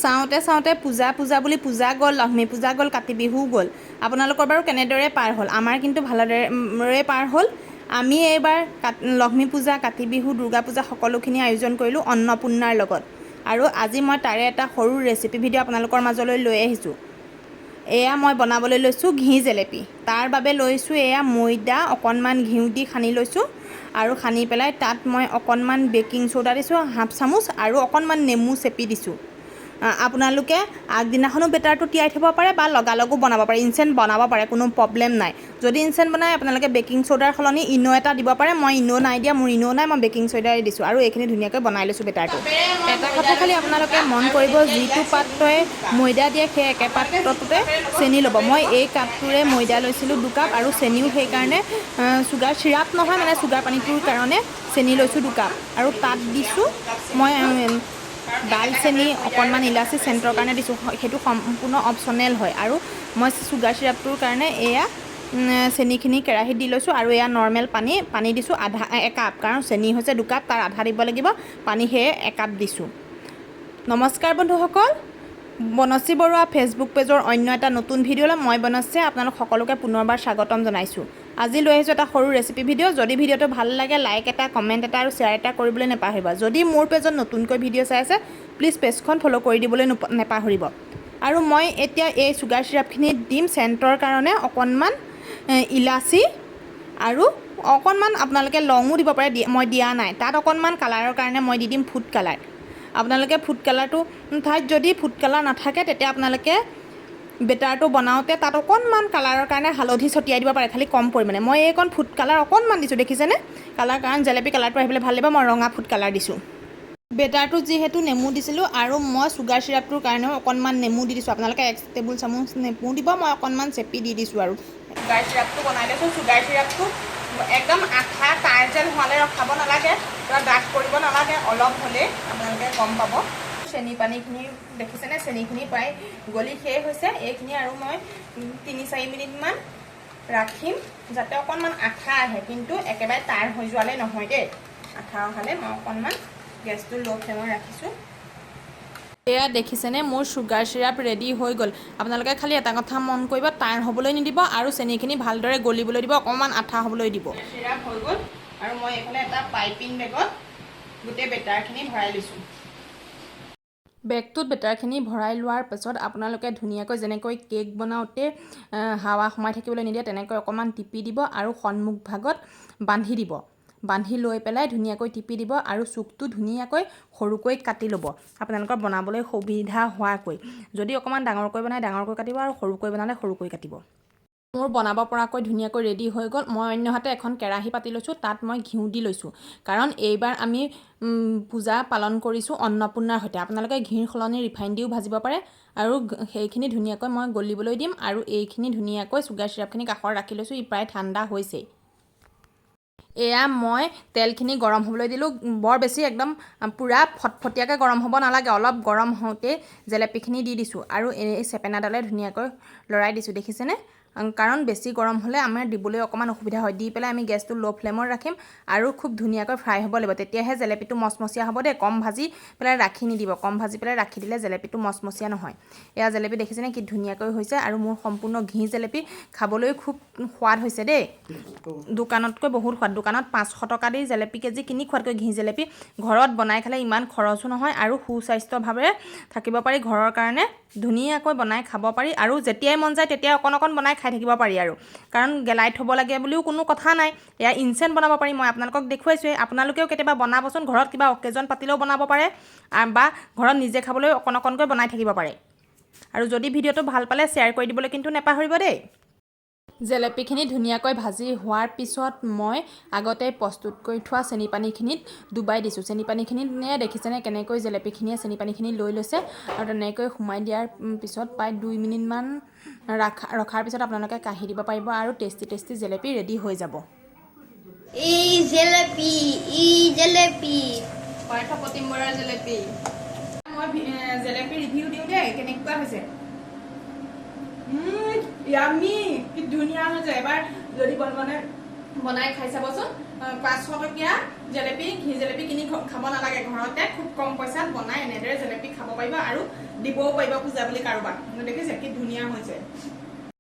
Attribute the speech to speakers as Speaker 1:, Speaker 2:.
Speaker 1: চাওঁতে চাওঁতে পূজা বুলি পূজা গ'ল, লক্ষ্মী পূজা গ'ল, কাতি বিহু গ'ল। আপোনালোকৰ বাৰু কেনেদৰে পাৰ হ'ল? আমাৰ কিন্তু ভালদৰে পাৰ হ'ল। আমি এইবাৰ লক্ষ্মী পূজা, কাতি বিহু, দুৰ্গা পূজা সকলোখিনি আয়োজন কৰিলোঁ অন্নপূৰ্ণাৰ লগত। আৰু আজি মই তাৰে এটা সৰু ৰেচিপি ভিডিঅ' আপোনালোকৰ মাজলৈ লৈ আহিছোঁ। এয়া মই বনাবলৈ লৈছোঁ ঘি জেলেপি। তাৰ বাবে লৈছোঁ এয়া ময়দা, অকণমান ঘিউ দি সানি লৈছোঁ আৰু সানি পেলাই তাত মই অকণমান বেকিং চ'ডা দিছোঁ হাফ চামুচ আৰু অকণমান নেমু চেপি দিছোঁ। আপোনালোকে আগদিনাখনো বেটাৰটো তিয়াই থ'ব পাৰে বা লগালগো বনাব পাৰে, ইনষ্টেণ্ট বনাব পাৰে, কোনো প্ৰব্লেম নাই। যদি ইনষ্টেণ্ট বনায় আপোনালোকে বেকিং চ'ডাৰ সলনি ইন' এটা দিব পাৰে। মই ইন' নাই দিয়া, মোৰ ইন' নাই, মই বেকিং চ'ডাই দিছোঁ আৰু এইখিনি ধুনীয়াকৈ বনাই লৈছোঁ বেটাৰটো। এটা কথা খালি আপোনালোকে মন কৰিব, যিটো পাত্ৰই ময়দা দিয়ে সেই একে পাত্ৰটোতে চেনি ল'ব। মই এই কাপটোৰে ময়দা লৈছিলোঁ 2 কাপ আৰু চেনিও সেইকাৰণে চুগাৰ চিৰাপ নহয়, মানে চুগাৰ পানীটোৰ কাৰণে চেনি লৈছোঁ 2 কাপ। আৰু তাত দিছোঁ মই দালচেনি, অকণমান ইলাচি চেণ্টৰ কাৰণে দিছোঁ, সেইটো সম্পূৰ্ণ অপশ্যনেল হয়। আৰু মই চুগাৰ চিৰাপটোৰ কাৰণে এয়া চেনিখিনি কেৰাহীত দি লৈছোঁ আৰু এয়া নৰ্মেল পানী দিছোঁ 1 কাপ, কাৰণ চেনি হৈছে 2 কাপ, তাৰ আধা দিব লাগিব পানী, সেয়ে 1 কাপ দিছোঁ। নমস্কাৰ বন্ধুসকল, বনশ্ৰী বৰুৱা ফেচবুক পেজৰ অন্য এটা নতুন ভিডিঅ'লৈ মই বনশ্ৰীয়ে আপোনালোক সকলোকে পুনৰবাৰ স্বাগতম জনাইছোঁ। আজি লৈ আহিছোঁ এটা সৰু ৰেচিপি ভিডিঅ'। যদি ভিডিঅ'টো ভাল লাগে লাইক এটা, কমেণ্ট এটা আৰু শ্বেয়াৰ এটা কৰিবলৈ নেপাহৰিব। যদি মোৰ পেজত নতুনকৈ ভিডিঅ' চাই আছে প্লিজ পেজখন ফ'ল' কৰি দিবলৈ নেপাহৰিব। আৰু মই এতিয়া এই চুগাৰ চিৰাপখিনিত দিম চেণ্টৰ কাৰণে অকণমান ইলাচি আৰু অকণমান আপোনালোকে লঙো দিব পাৰে, মই দিয়া নাই। তাত অকণমান কালাৰৰ কাৰণে মই দি দিম ফুড কালাৰ। আপোনালোকে ফুড কালাৰটো ঠাইত যদি ফুড কালাৰ নাথাকে তেতিয়া আপোনালোকে বেটাৰটো বনাওঁতে তাত অকণমান কালাৰৰ কাৰণে হালধি ছটিয়াই দিব পাৰে, খালি কম পৰিমাণে। মই এইকণ ফুড কালাৰ অকণমান দিছোঁ, দেখিছেনে? কালাৰ, কাৰণ জেলেপি কালাৰটো আহিবলৈ ভাল লাগিব, মই ৰঙা ফুড কালাৰ দিছোঁ। বেটাৰটো যিহেতু নেমু দিছিলোঁ আৰু মই চুগাৰ চিৰাপটোৰ কাৰণেও অকণমান নেমু দি দিছোঁ। আপোনালোকে 1 টেবুল চামুচ নেমু দিব, মই অকণমান চেপি দি দিছোঁ। আৰু চুগাৰ চিৰাপটো বনাই লৈছোঁ। চুগাৰ চিৰাপটো একদম আঠা তাঁৰ যেন হোৱালৈ ৰখাব নালাগে, পূৰা ডাঠ কৰিব নালাগে, অলপ হ'লেই আপোনালোকে গম পাব। চেনি পানীখিনি দেখিছেনে? চেনিখিনি প্ৰায় গলি শেষ হৈছে। এইখিনি আৰু মই 3-4 মিনিটমান ৰাখিম যাতে অকণমান আঠা আহে, কিন্তু একেবাৰে তাঁৰ হৈ যোৱালৈ নহয় দেই। আঠা অহালৈ মই অকণমান গেছটো ল' ফ্লেমত ৰাখিছোঁ। এয়া দেখিছেনে মোৰ চুগাৰ চিৰাপ ৰেডি হৈ গ'ল। আপোনালোকে খালি এটা কথা মন কৰিব, টান হ'বলৈ নিদিব আৰু চেনিখিনি ভালদৰে গলিবলৈ দিব, অকণমান আঠা হ'বলৈ দিব। চিৰাপ হৈ গ'ল আৰু মই এইফালে এটা পাইপিং বেগত গোটেই বেটাৰখিনি ভৰাই লৈছোঁ। বেগটোত বেটাৰখিনি ভৰাই লোৱাৰ পাছত আপোনালোকে ধুনীয়াকৈ যেনেকৈ কেক বনাওঁতে হাৱা সোমাই থাকিবলৈ নিদিয়ে তেনেকৈ অকণমান টিপি দিব আৰু সন্মুখ ভাগত বান্ধি দিব। বান্ধি লৈ পেলাই ধুনীয়াকৈ টিপি দিব আৰু চুকটো ধুনীয়াকৈ সৰুকৈ কাটি ল'ব, আপোনালোকৰ বনাবলৈ সুবিধা হোৱাকৈ। যদি অকণমান ডাঙৰকৈ বনায় ডাঙৰকৈ কাটিব আৰু সৰুকৈ বনালে সৰুকৈ কাটিব। মোৰ বনাব পৰাকৈ ধুনীয়াকৈ ৰেডি হৈ গ'ল। মই অন্যহাতে এখন কেৰাহী পাতি লৈছোঁ, তাত মই ঘিউ দি লৈছোঁ, কাৰণ এইবাৰ আমি পূজা পালন কৰিছোঁ অন্নপূৰ্ণাৰ সৈতে। আপোনালোকে ঘিৰ সলনি ৰিফাইন দিও ভাজিব পাৰে। আৰু সেইখিনি ধুনীয়াকৈ মই গলিবলৈ দিম আৰু এইখিনি ধুনীয়াকৈ চুগাৰ চিৰাপখিনি কাষত ৰাখি লৈছোঁ, ই প্ৰায় ঠাণ্ডা হৈছেই। এয়া মই তেলখিনি গৰম হ'বলৈ দিলোঁ, বৰ বেছি একদম পূৰা ফটফটীয়াকৈ গৰম হ'ব নালাগে, অলপ গৰম হওঁতেই জেলেপিখিনি দি দিছোঁ আৰু এই চেপেনাডালে ধুনীয়াকৈ লৰাই দিছোঁ, দেখিছেনে? কাৰণ বেছি গৰম হ'লে আমাৰ দিবলৈ অকণমান অসুবিধা হয়। দি পেলাই আমি গেছটো ল' ফ্লেমত ৰাখিম আৰু খুব ধুনীয়াকৈ ফ্ৰাই হ'ব লাগিব, তেতিয়াহে জেলেপিটো মচমচীয়া হ'ব দেই। কম ভাজি পেলাই ৰাখি নিদিব, কম ভাজি পেলাই ৰাখি দিলে জেলেপিটো মচমচীয়া নহয়। এয়া জেলেপি দেখিছেনে কি ধুনীয়াকৈ হৈছে আৰু মোৰ সম্পূৰ্ণ ঘি জেলেপি খাবলৈ খুব সোৱাদ হৈছে দেই। দোকানতকৈ বহুত সোৱাদ। দোকানত 500 টকা দি জেলেপি কেজি কিনি খোৱাতকৈ ঘি জেলেপি ঘৰত বনাই খালে ইমান খৰচো নহয় আৰু সুস্বাস্থ্যভাৱে থাকিব পাৰি। ঘৰৰ কাৰণে ধুনীয়াকৈ বনাই খাব পাৰি আৰু যেতিয়াই মন যায় তেতিয়াই অকণ অকণ বনাই খাই থাকিব পাৰি আৰু, কাৰণ গেলাই থ'ব লাগে বুলিও কোনো কথা নাই। এয়া ইনষ্টেণ্ট বনাব পাৰি, মই আপোনালোকক দেখুৱাইছোঁৱেই। আপোনালোকেও কেতিয়াবা বনাবচোন, ঘৰত কিবা অকেজন পাতিলেও বনাব পাৰে বা ঘৰত নিজে খাবলৈ অকণ অকণকৈ বনাই থাকিব পাৰে। আৰু যদি ভিডিঅ'টো ভাল পালে শ্বেয়াৰ কৰি দিবলৈ কিন্তু নেপাহৰিব দেই। জেলেপিখিনি ধুনীয়াকৈ ভাজি হোৱাৰ পিছত মই আগতে প্ৰস্তুত কৰি থোৱা চেনিপানীখিনিত ডুবাই দিছোঁ। চেনিপানীখিনিয়ে দেখিছেনে কেনেকৈ জেলেপিখিনিয়ে চেনিপানীখিনি লৈ লৈছে আৰু তেনেকৈ সোমাই দিয়াৰ পিছত প্ৰায় 2 মিনিটমান ৰখাৰ পিছত আপোনালোকে কাঢ়ি দিব পাৰিব আৰু টেষ্টি জেলেপি ৰেডি হৈ যাব।
Speaker 2: এই জেলেপি
Speaker 1: পাৰ্থ প্ৰতিম বৰাৰ জেলেপি। মই জেলেপি ৰিভিউ দিওঁ দেই, কেনেকুৱা হৈছে। ইয়ামি, কি ধুনীয়া হৈছে। এবাৰ যদি মানে বনাই খাই চাবচোন 500 টকীয়া জেলেপি ঘি জেলেপি কিনি খাব নালাগে ঘৰতে খুব কম পইচাত বনাই এনেদৰে জেলেপি খাব পাৰিব আৰু দিবও পাৰিব পূজা বুলি কাৰোবাক দেখিছে কি ধুনীয়া হৈছে